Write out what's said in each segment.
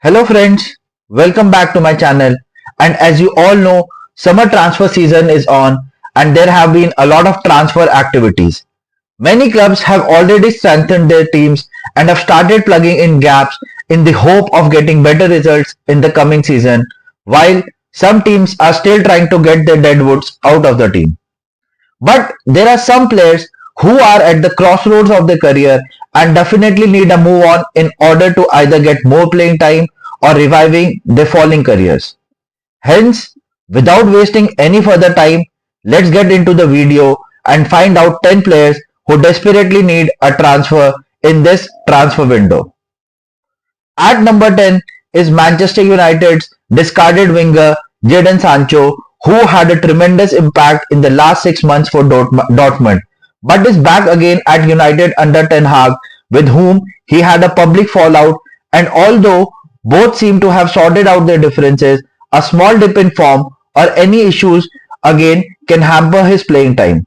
Hello friends, welcome back to my channel. And as you all know, summer transfer season is on and there have been a lot of transfer activities. Many clubs have already strengthened their teams and have started plugging in gaps in the hope of getting better results in the coming season, while some teams are still trying to get their deadwoods out of the team. But there are some players who are at the crossroads of their career and definitely need a move on in order to either get more playing time or reviving their falling careers. Hence, without wasting any further time, let's get into the video and find out 10 players who desperately need a transfer in this transfer window. At number 10 is Manchester United's discarded winger Jadon Sancho, who had a tremendous impact in the last 6 months for Dortmund, but is back again at United under Ten Hag, with whom he had a public fallout, and although both seem to have sorted out their differences, a small dip in form or any issues again can hamper his playing time.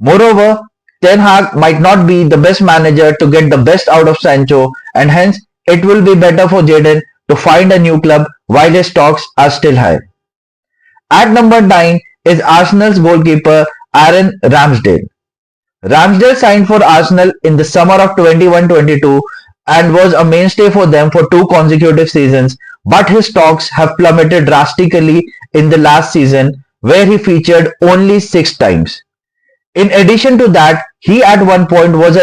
Moreover, Ten Hag might not be the best manager to get the best out of Sancho, and hence it will be better for Jadon to find a new club while his stocks are still high. At number 9 is Arsenal's goalkeeper Aaron Ramsdale. Ramsdale signed for Arsenal in the summer of 21-22 and was a mainstay for them for two consecutive seasons, but his stocks have plummeted drastically in the last season, where he featured only 6 times. In addition to that, he at one point was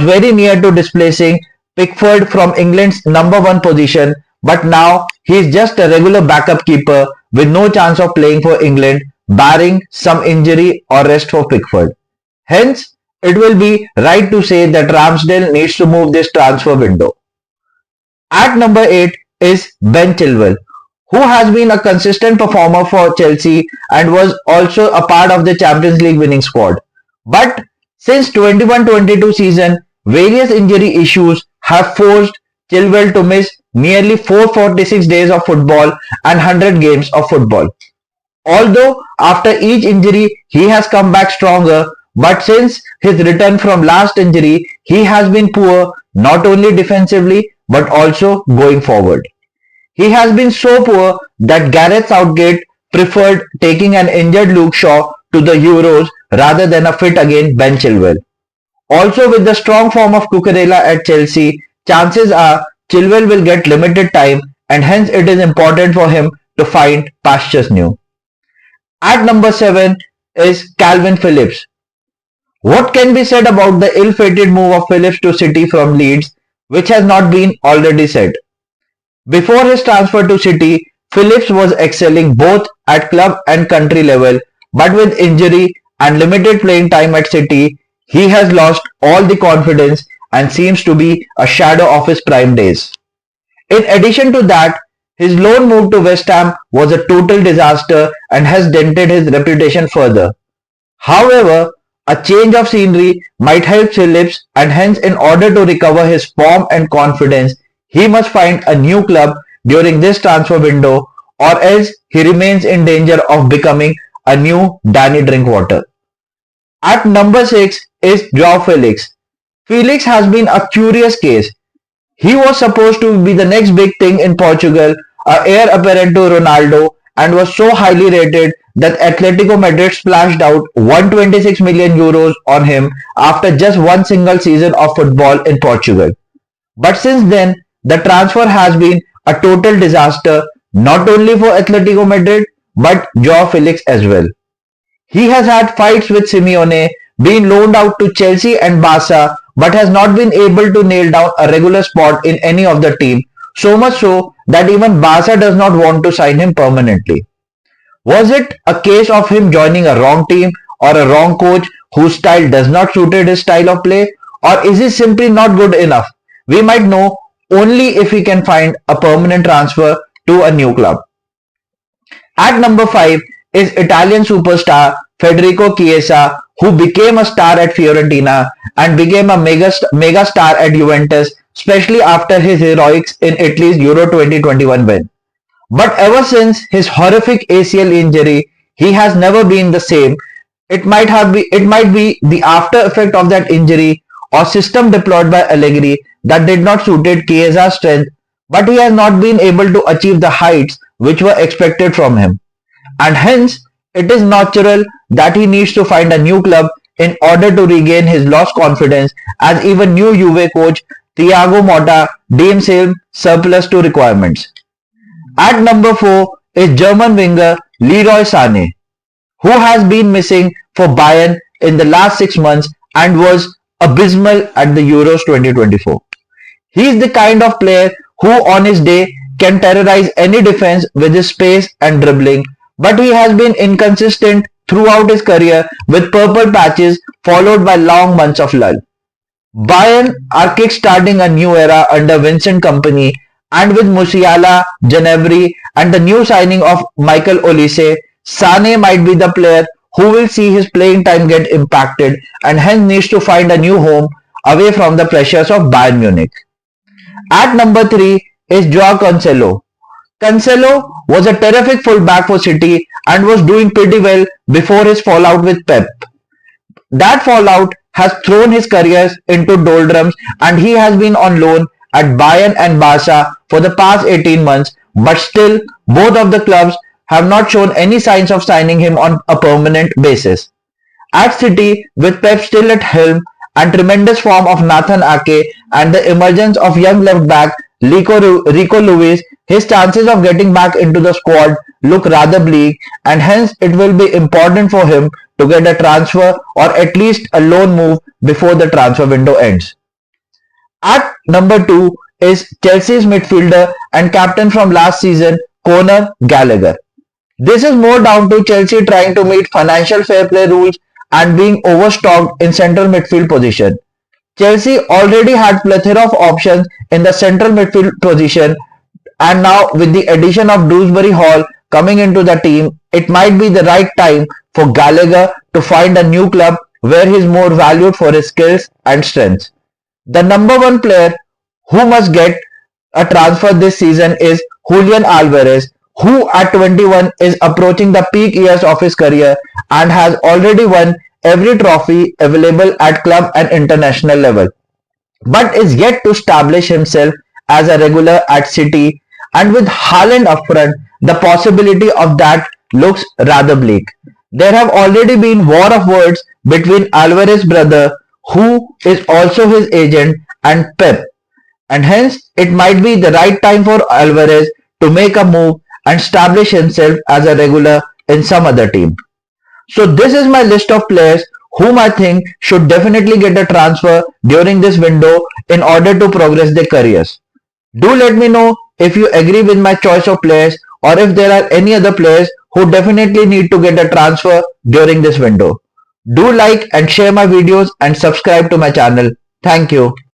very near to displacing Pickford from England's number one position, but now he is just a regular backup keeper with no chance of playing for England, barring some injury or rest for Pickford. Hence, it will be right to say that Ramsdale needs to move this transfer window. At number 8 is Ben Chilwell, who has been a consistent performer for Chelsea and was also a part of the Champions League winning squad. But since 21-22 season, various injury issues have forced Chilwell to miss nearly 446 days of football and 100 games of football. Although after each injury he has come back stronger, but since his return from last injury, he has been poor not only defensively but also going forward. He has been so poor that Gareth Southgate preferred taking an injured Luke Shaw to the Euros rather than a fit again Ben Chilwell. Also, with the strong form of Cucurella at Chelsea, chances are Chilwell will get limited time, and hence it is important for him to find pastures new. At number 7 is Calvin Phillips. What can be said about the ill-fated move of Phillips to City from Leeds, which has not been already said? Before his transfer to City, Phillips was excelling both at club and country level, but with injury and limited playing time at City, he has lost all the confidence and seems to be a shadow of his prime days. In addition to that, his loan move to West Ham was a total disaster and has dented his reputation further. However, a change of scenery might help Phillips, and hence in order to recover his form and confidence, he must find a new club during this transfer window, or else he remains in danger of becoming a new Danny Drinkwater. At number 6 is Joao Felix. Felix has been a curious case. He was supposed to be the next big thing in Portugal, a heir apparent to Ronaldo, and was so highly rated that Atletico Madrid splashed out 126 million euros on him after just one single season of football in Portugal. But since then, the transfer has been a total disaster, not only for Atletico Madrid, but Joao Felix as well. He has had fights with Simeone, been loaned out to Chelsea and Barca, but has not been able to nail down a regular spot in any of the team, so much so that even Barca does not want to sign him permanently. Was it a case of him joining a wrong team or a wrong coach whose style does not suit his style of play, or is he simply not good enough? We might know only if he can find a permanent transfer to a new club. At number 5 is Italian superstar Federico Chiesa, who became a star at Fiorentina and became a mega star at Juventus, especially after his heroics in Italy's Euro 2021 win. But ever since his horrific ACL injury, he has never been the same. It might be the after effect of that injury or system deployed by Allegri that did not suited Chiesa's strength, but he has not been able to achieve the heights which were expected from him, and hence it is natural that he needs to find a new club in order to regain his lost confidence, as even new Juve coach Thiago Motta deems him surplus to requirements. At number 4 is German winger Leroy Sané, who has been missing for Bayern in the last 6 months and was abysmal at the Euros 2024. He is the kind of player who on his day can terrorize any defense with his pace and dribbling, but he has been inconsistent throughout his career with purple patches followed by long months of lull. Bayern are kick-starting a new era under Vincent Kompany, and with Musiala, Gnabry and the new signing of Michael Olise, Sane might be the player who will see his playing time get impacted and hence needs to find a new home away from the pressures of Bayern Munich. At number 3 is Joao Cancelo. Cancelo was a terrific fullback for City and was doing pretty well before his fallout with Pep. That fallout has thrown his career into doldrums and he has been on loan at Bayern and Barca for the past 18 months, but still both of the clubs have not shown any signs of signing him on a permanent basis. At City, with Pep still at helm and tremendous form of Nathan Ake and the emergence of young left back Rico Lewis, his chances of getting back into the squad look rather bleak, and hence it will be important for him to get a transfer or at least a loan move before the transfer window ends. At number 2 is Chelsea's midfielder and captain from last season, Conor Gallagher. This is more down to Chelsea trying to meet financial fair play rules and being overstocked in central midfield position. Chelsea already had plethora of options in the central midfield position, and now with the addition of Dewsbury Hall coming into the team, it might be the right time for Gallagher to find a new club where he is more valued for his skills and strengths. The number one player who must get a transfer this season is Julian Alvarez, who at 21 is approaching the peak years of his career and has already won every trophy available at club and international level, but is yet to establish himself as a regular at City, and with Haaland up front, the possibility of that looks rather bleak. There have already been war of words between Alvarez's brother, who is also his agent, and Pep, and hence it might be the right time for Alvarez to make a move and establish himself as a regular in some other team. So this is my list of players whom I think should definitely get a transfer during this window in order to progress their careers. Do let me know if you agree with my choice of players or if there are any other players who definitely need to get a transfer during this window. Do like and share my videos and subscribe to my channel. Thank you.